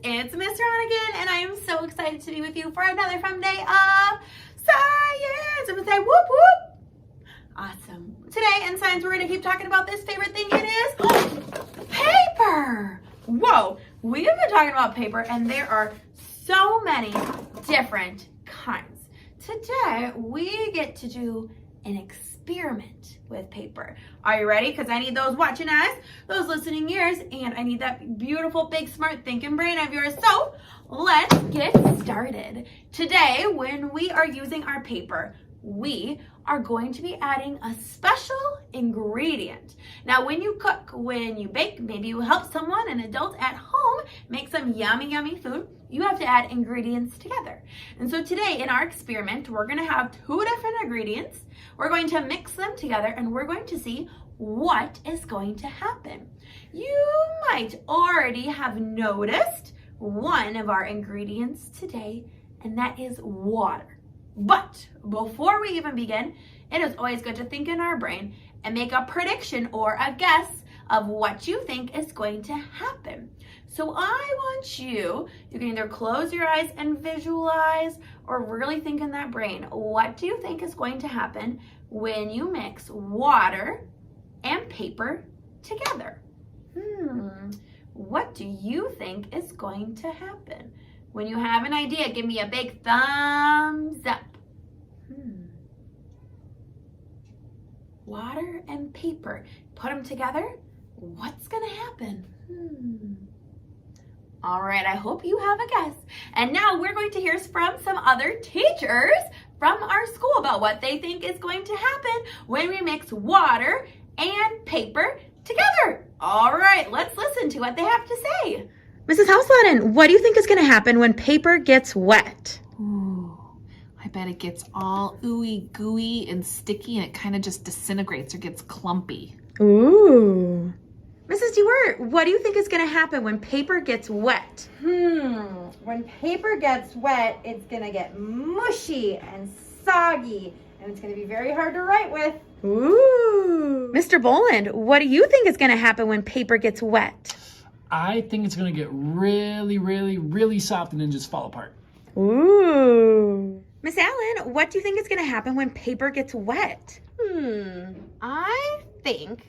it's Miss Ron again, and I am so excited to be with you for another fun day of science. I'm gonna say whoop whoop. Awesome. Today in science, we're gonna keep talking about this favorite thing. It is paper. Whoa, we have been talking about paper, and there are so many different kinds. Today, we get to do an experiment with paper. Are you ready? Because I need those watching eyes, those listening ears, and I need that beautiful, big, smart thinking brain of yours. So let's get started. Today, when we are using our paper, we are going to be adding a special ingredient. Now, when you cook, when you bake, maybe you help someone, an adult at home, make some yummy, yummy food, you have to add ingredients together. And so today in our experiment, we're gonna have two different ingredients. We're going to mix them together and we're going to see what is going to happen. You might already have noticed one of our ingredients today, and that is water. But before we even begin, it is always good to think in our brain and make a prediction or a guess of what you think is going to happen. So I want you can either close your eyes and visualize or really think in that brain. What do you think is going to happen when you mix water and paper together? What do you think is going to happen? When you have an idea, give me a big thumbs up. Water and paper, put them together. What's gonna happen? All right, I hope you have a guess. And now we're going to hear from some other teachers from our school about what they think is going to happen when we mix water and paper together. All right, let's listen to what they have to say. Mrs. Houseladden, what do you think is going to happen when paper gets wet? Ooh, I bet it gets all ooey gooey and sticky and it kind of just disintegrates or gets clumpy. Ooh. Mrs. DeWert, what do you think is going to happen when paper gets wet? When paper gets wet, it's going to get mushy and soggy, and it's going to be very hard to write with. Ooh. Mr. Boland, what do you think is going to happen when paper gets wet? I think it's going to get really, really, really soft and then just fall apart. Ooh. Miss Allen, what do you think is going to happen when paper gets wet? I think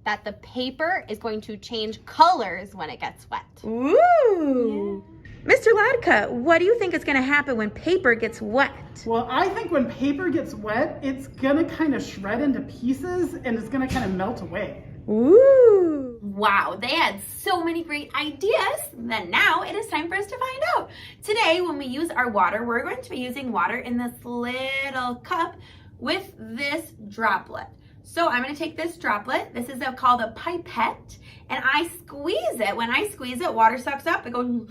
that the paper is going to change colors when it gets wet. Ooh. Yeah. Mr. Ladka, what do you think is going to happen when paper gets wet? Well, I think when paper gets wet, it's going to kind of shred into pieces and it's going to kind of melt away. Ooh. Wow, they had so many great ideas. Then now it is time for us to find out. Today, when we use our water, we're going to be using water in this little cup with this droplet. So I'm going to take this droplet. This is called a pipette, and I squeeze it. When I squeeze it, water sucks up. It goes,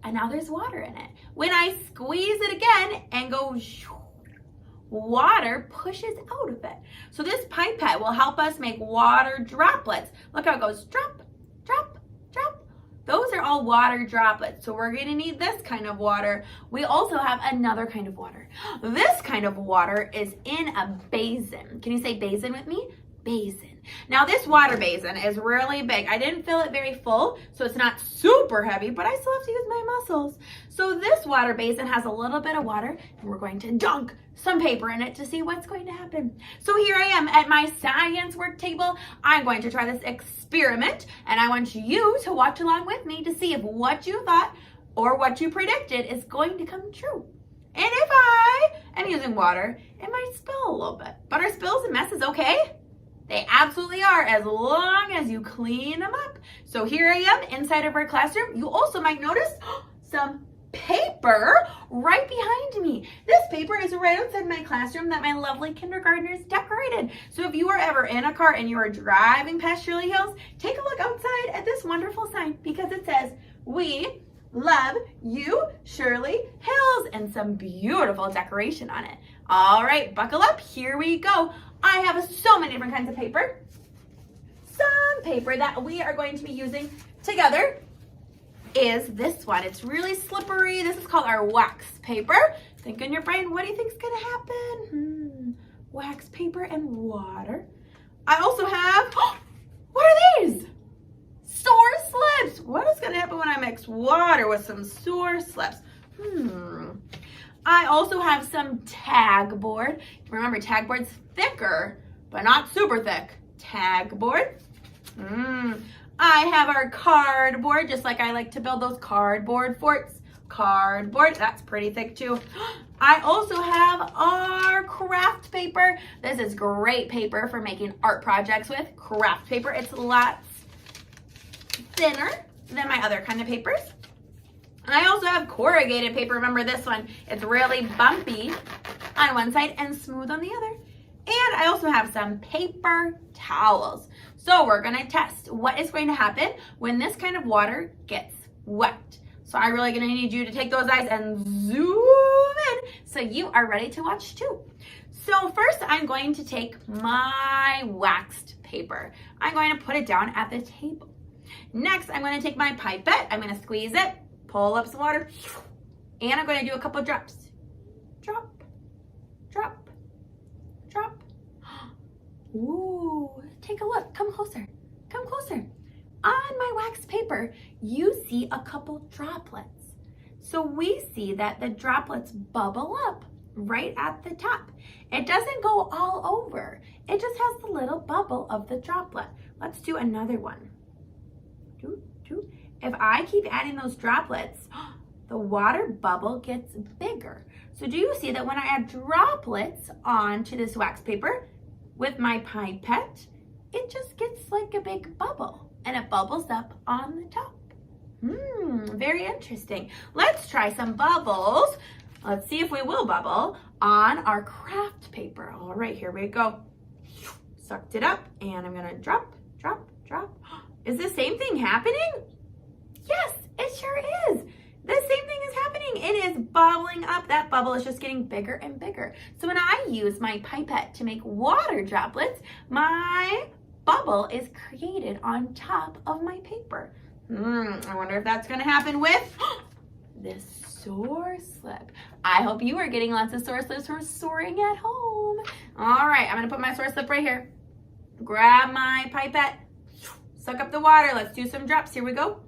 and now there's water in it. When I squeeze it again and go, water pushes out of it. So this pipette will help us make water droplets. Look how it goes, drop, drop, drop. Those are all water droplets. So we're gonna need this kind of water. We also have another kind of water. This kind of water is in a basin. Can you say basin with me? Basin. Now this water basin is really big. I didn't fill it very full, so it's not super heavy, but I still have to use my muscles. So this water basin has a little bit of water, and we're going to dunk some paper in it to see what's going to happen. So here I am at my science work table. I'm going to try this experiment, and I want you to watch along with me to see if what you thought or what you predicted is going to come true. And if I am using water, it might spill a little bit, but are spills and messes okay? They absolutely are, as long as you clean them up. So here I am inside of our classroom. You also might notice some paper right behind me. This paper is right outside my classroom that my lovely kindergartners decorated. So if you are ever in a car and you are driving past Shirley Hills, take a look outside at this wonderful sign because it says, "We love you, Shirley Hills," and some beautiful decoration on it. All right, buckle up, here we go. I have so many different kinds of paper. Some paper that we are going to be using together is this one. It's really slippery. This is called our wax paper. Think in your brain, what do you think is gonna happen? Wax paper and water. I also have, what are these? Store slips. What is gonna happen when I mix mix water with some source slips. I also have some tag board. Remember, tag board's thicker, but not super thick. Tag board. I have our cardboard, just like I like to build those cardboard forts. Cardboard, that's pretty thick too. I also have our craft paper. This is great paper for making art projects with. Craft paper, it's lots thinner than my other kind of papers. I also have corrugated paper. Remember this one, it's really bumpy on one side and smooth on the other. And I also have some paper towels. So we're gonna test what is going to happen when this kind of water gets wet. So I'm really gonna need you to take those eyes and zoom in so you are ready to watch too. So first I'm going to take my waxed paper. I'm going to put it down at the table. Next, I'm gonna take my pipette. I'm gonna squeeze it, pull up some water, and I'm gonna do a couple drops. Drop, drop, drop. Ooh, take a look, come closer, come closer. On my wax paper, you see a couple droplets. So we see that the droplets bubble up right at the top. It doesn't go all over. It just has the little bubble of the droplet. Let's do another one. If I keep adding those droplets, the water bubble gets bigger. So do you see that when I add droplets onto this wax paper with my pipette, it just gets like a big bubble and it bubbles up on the top. Very interesting. Let's try some bubbles. Let's see if we will bubble on our craft paper. All right, here we go. Sucked it up and I'm gonna drop, drop, drop. Is the same thing happening? Yes, it sure is. The same thing is happening. It is bubbling up. That bubble is just getting bigger and bigger. So when I use my pipette to make water droplets, my bubble is created on top of my paper. I wonder if that's gonna happen with this source slip. I hope you are getting lots of source slips from soaring at home. All right, I'm gonna put my source slip right here. Grab my pipette, suck up the water. Let's do some drops. Here we go.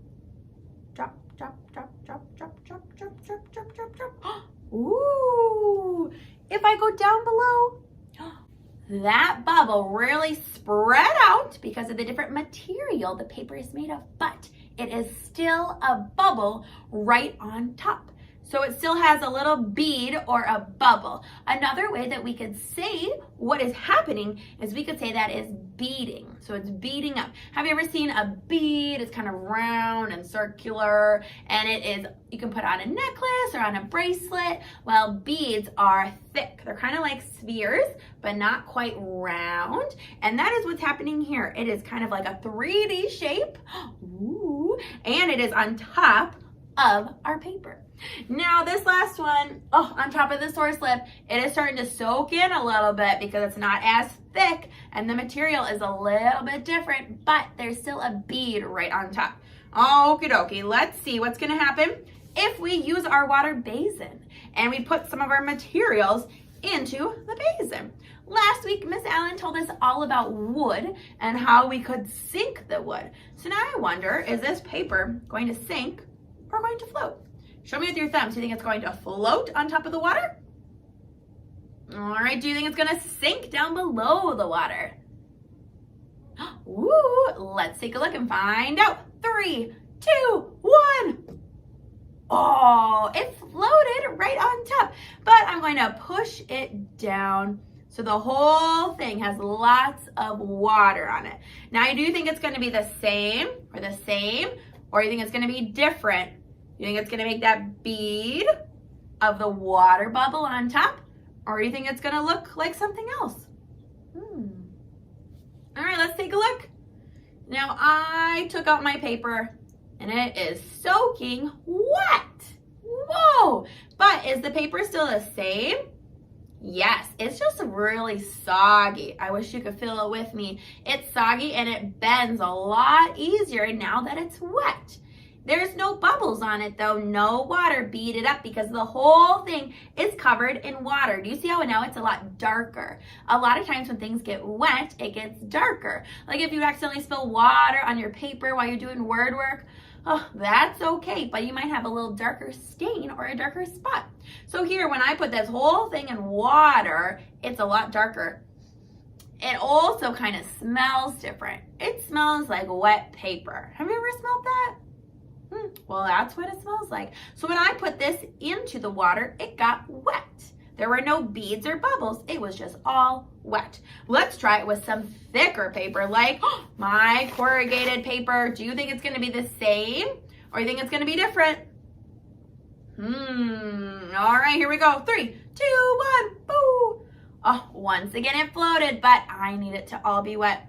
Drop, drop, drop, drop, drop, drop, drop, drop, drop, drop, drop. Ooh, if I go down below, that bubble really spread out because of the different material the paper is made of, but it is still a bubble right on top. So it still has a little bead or a bubble. Another way that we could say what is happening is we could say that is beading. So it's beading up. Have you ever seen a bead? It's kind of round and circular, and it is, you can put on a necklace or on a bracelet. Well, beads are thick. They're kind of like spheres, but not quite round. And that is what's happening here. It is kind of like a 3D shape. Ooh, and it is on top of our paper. Now this last one, on top of the source slip, it is starting to soak in a little bit because it's not as thick and the material is a little bit different, but there's still a bead right on top. Okie dokie, let's see what's gonna happen if we use our water basin and we put some of our materials into the basin. Last week, Miss Allen told us all about wood and how we could sink the wood. So now I wonder, is this paper going to sink or going to float? Show me with your thumbs. Do you think it's going to float on top of the water? All right, do you think it's gonna sink down below the water? Ooh, let's take a look and find out. 3, 2, 1. Oh, it floated right on top, but I'm going to push it down so the whole thing has lots of water on it. Now, do you think it's gonna be the same, or you think it's gonna be different? You think it's gonna make that bead of the water bubble on top? Or you think it's gonna look like something else? All right, let's take a look. Now I took out my paper and it is soaking wet. Whoa, but is the paper still the same? Yes, it's just really soggy. I wish you could feel it with me. It's soggy and it bends a lot easier now that it's wet. There's no bubbles on it though, no water beat it up because the whole thing is covered in water. Do you see how now it's a lot darker? A lot of times when things get wet, it gets darker. Like if you accidentally spill water on your paper while you're doing word work, Oh, that's okay, but you might have a little darker stain or a darker spot. So here, when I put this whole thing in water, it's a lot darker. It also kind of smells different. It smells like wet paper. Have you ever smelled that? Well, that's what it smells like. So when I put this into the water, it got wet. There were no beads or bubbles. It was just all wet. Let's try it with some thicker paper, like my corrugated paper. Do you think it's going to be the same, or you think it's going to be different? All right, here we go. 3, 2, 1, boo. Oh, once again it floated, but I need it to all be wet.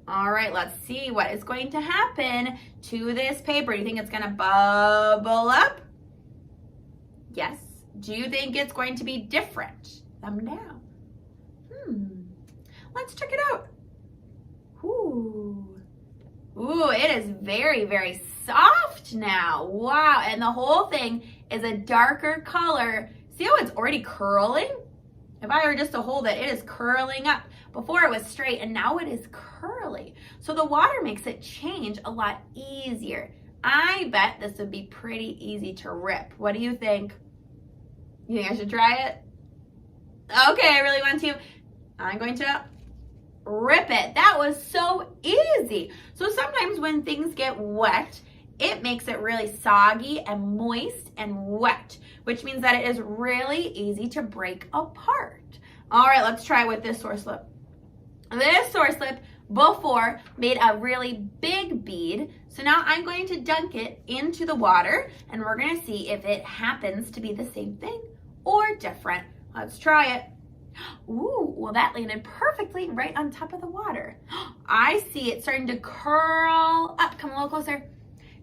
All right, let's see what is going to happen to this paper. Do you think it's going to bubble up? Yes. Do you think it's going to be different? Thumb down. Let's check it out. Ooh, it is very, very soft now. Wow, and the whole thing is a darker color. See how it's already curling? If I were just to hold it, it is curling up. Before it was straight, and now it is curly. So the water makes it change a lot easier. I bet this would be pretty easy to rip. What do you think? You think I should try it? Okay, I really want to. I'm going to rip it. That was so easy. So sometimes when things get wet, it makes it really soggy and moist and wet, which means that it is really easy to break apart. All right, let's try it with this source slip. This source slip before made a really big bead. So now I'm going to dunk it into the water, and we're going to see if it happens to be the same thing or different. Let's try it. Ooh, well, that landed perfectly right on top of the water. I see it starting to curl up. Come a little closer.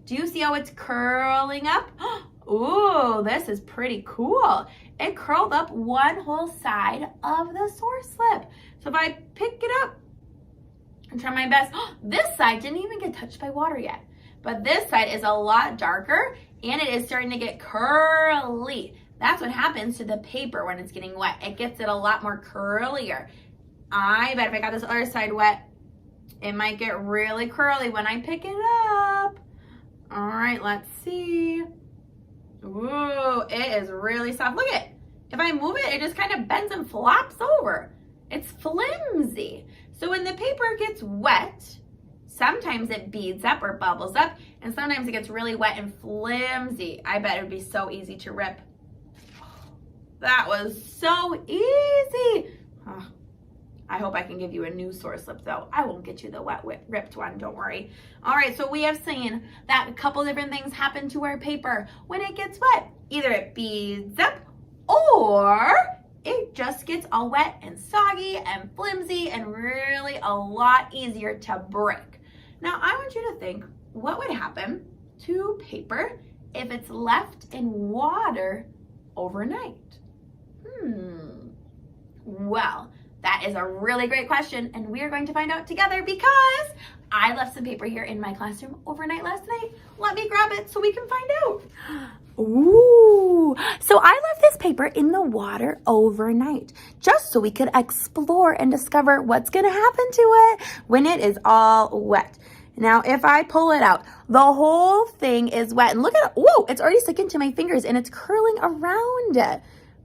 Do you see how it's curling up? Ooh, this is pretty cool. It curled up one whole side of the source slip. So if I pick it up and try my best, this side didn't even get touched by water yet. But this side is a lot darker, and it is starting to get curly. That's what happens to the paper when it's getting wet. It gets it a lot more curlier. I bet if I got this other side wet, it might get really curly when I pick it up. All right, let's see. Ooh, it is really soft. Look at it. If I move it, it just kind of bends and flops over. It's flimsy. So when the paper gets wet, sometimes it beads up or bubbles up, and sometimes it gets really wet and flimsy. I bet it would be so easy to rip. That was so easy. Oh, I hope I can give you a new source slip though. I won't get you the wet, ripped one, don't worry. All right, so we have seen that a couple different things happen to our paper when it gets wet. Either it beads up or it just gets all wet and soggy and flimsy and really a lot easier to break. Now I want you to think, what would happen to paper if it's left in water overnight? Well, that is a really great question, and we are going to find out together because I left some paper here in my classroom overnight last night. Let me grab it so we can find out. Ooh, so I left this paper in the water overnight just so we could explore and discover what's going to happen to it when it is all wet. Now, if I pull it out, the whole thing is wet. And look at it. Whoa, it's already sticking to my fingers and it's curling around it.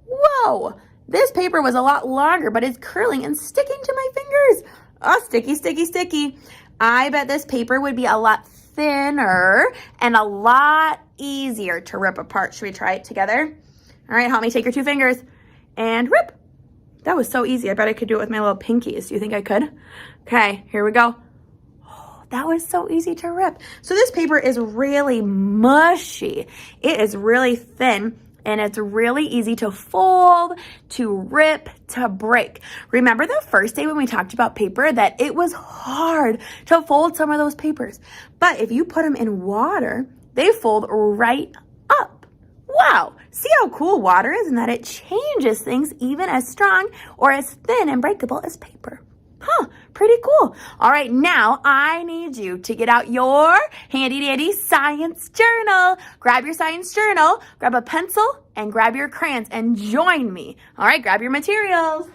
Whoa, this paper was a lot longer, but it's curling and sticking to my fingers. Oh, sticky, sticky, sticky. I bet this paper would be a lot thinner and a lot easier to rip apart. Should we try it together? All right, help me take your 2 fingers and rip. That was so easy. I bet I could do it with my little pinkies. Do you think I could? Okay, here we go. Oh, that was so easy to rip. So this paper is really mushy. It is really thin. And it's really easy to fold, to rip, to break. Remember the first day when we talked about paper that it was hard to fold some of those papers. But if you put them in water, they fold right up. Wow, see how cool water is and that it changes things even as strong or as thin and breakable as paper. Huh, pretty cool. All right, now I need you to get out your handy dandy science journal. Grab your science journal, grab a pencil, and grab your crayons and join me. All right, grab your materials.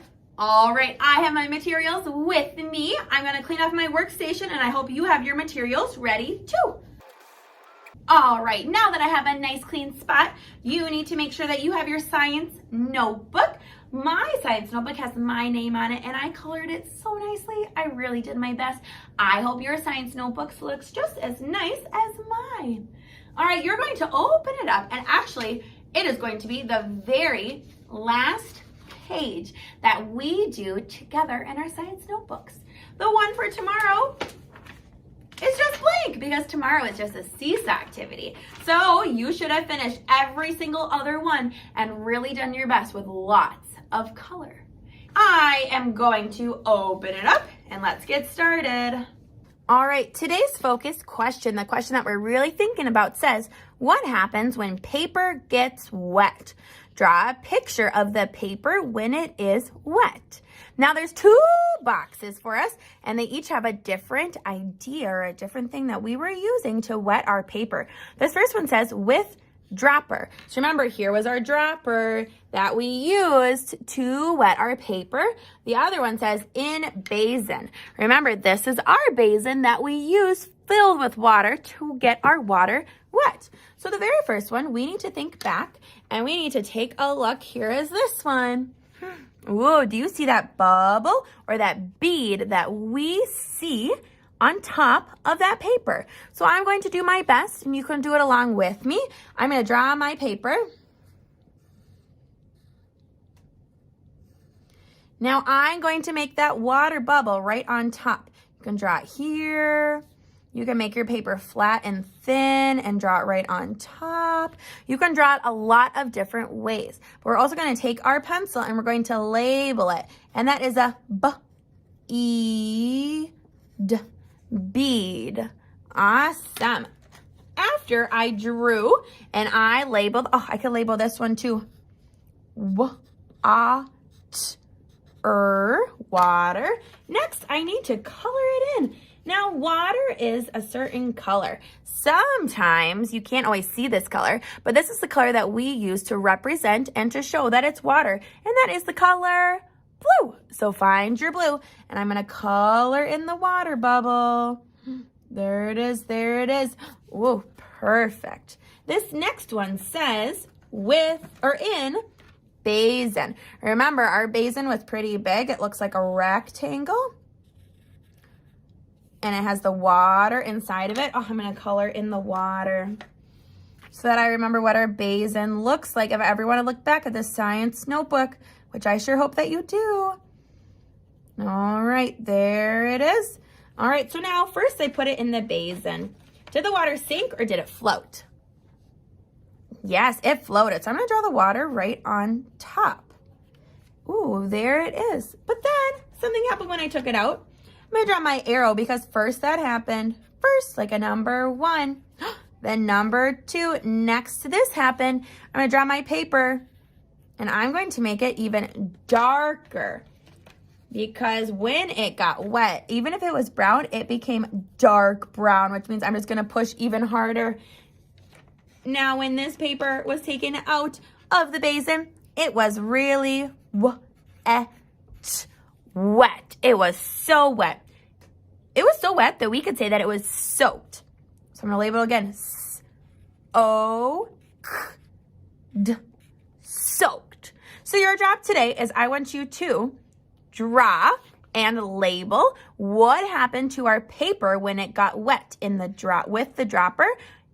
All right, I have my materials with me. I'm gonna clean off my workstation and I hope you have your materials ready too. All right, now that I have a nice clean spot, you need to make sure that you have your science notebook. My science notebook has my name on it and I colored it so nicely. I really did my best. I hope your science notebook looks just as nice as mine. All right, you're going to open it up and actually it is going to be the very last page that we do together in our science notebooks. The one for tomorrow is just blank because tomorrow is just a seesaw activity. So you should have finished every single other one and really done your best with lots of color. I am going to open it up and let's get started. All right, today's focus question, the question that we're really thinking about says, what happens when paper gets wet? Draw a picture of the paper when it is wet. Now there's 2 boxes for us and they each have a different idea or a different thing that we were using to wet our paper. This first one says with dropper. So remember, here was our dropper that we used to wet our paper. The other one says in basin. Remember, this is our basin that we use filled with water to get our water wet. So the very first one, we need to think back and we need to take a look. Here is this one. Whoa, do you see that bubble or that bead that we see on top of that paper? So I'm going to do my best and you can do it along with me. I'm going to draw on my paper. Now I'm going to make that water bubble right on top. You can draw it here. You can make your paper flat and thin and draw it right on top. You can draw it a lot of different ways. But we're also going to take our pencil and we're going to label it. And that is a B-E-D, bead. Awesome. After I drew and I labeled, oh, I could label this one too. Water. Next, I need to color it in. Now, water is a certain color. Sometimes you can't always see this color, but this is the color that we use to represent and to show that it's water, and that is the color blue. So find your blue, and I'm gonna color in the water bubble. There it is, there it is. Whoa, perfect. This next one says with or in basin. Remember, our basin was pretty big. It looks like a rectangle. And it has the water inside of it. Oh, I'm gonna color in the water so that I remember what our basin looks like if I ever wanna look back at this science notebook, which I sure hope that you do. All right, there it is. All right, so now first I put it in the basin. Did the water sink or did it float? Yes, it floated. So I'm gonna draw the water right on top. Ooh, there it is. But then something happened when I took it out. I'm gonna draw my arrow because first that happened. First, like a number 1. Then number 2, next to this happened. I'm gonna draw my paper and I'm going to make it even darker because when it got wet, even if it was brown, it became dark brown, which means I'm just gonna push even harder. Now, when this paper was taken out of the basin, it was really wet. It was so wet. It was so wet that we could say that it was soaked. So I'm going to label it again. S-O-K-D. Soaked. So your job today is I want you to draw and label what happened to our paper when it got wet in the with the dropper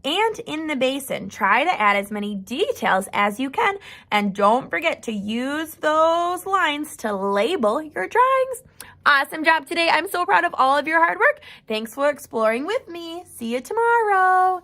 and in the basin. Try to add as many details as you can, and don't forget to use those lines to label your drawings. Awesome job today. I'm so proud of all of your hard work. Thanks for exploring with me. See you tomorrow.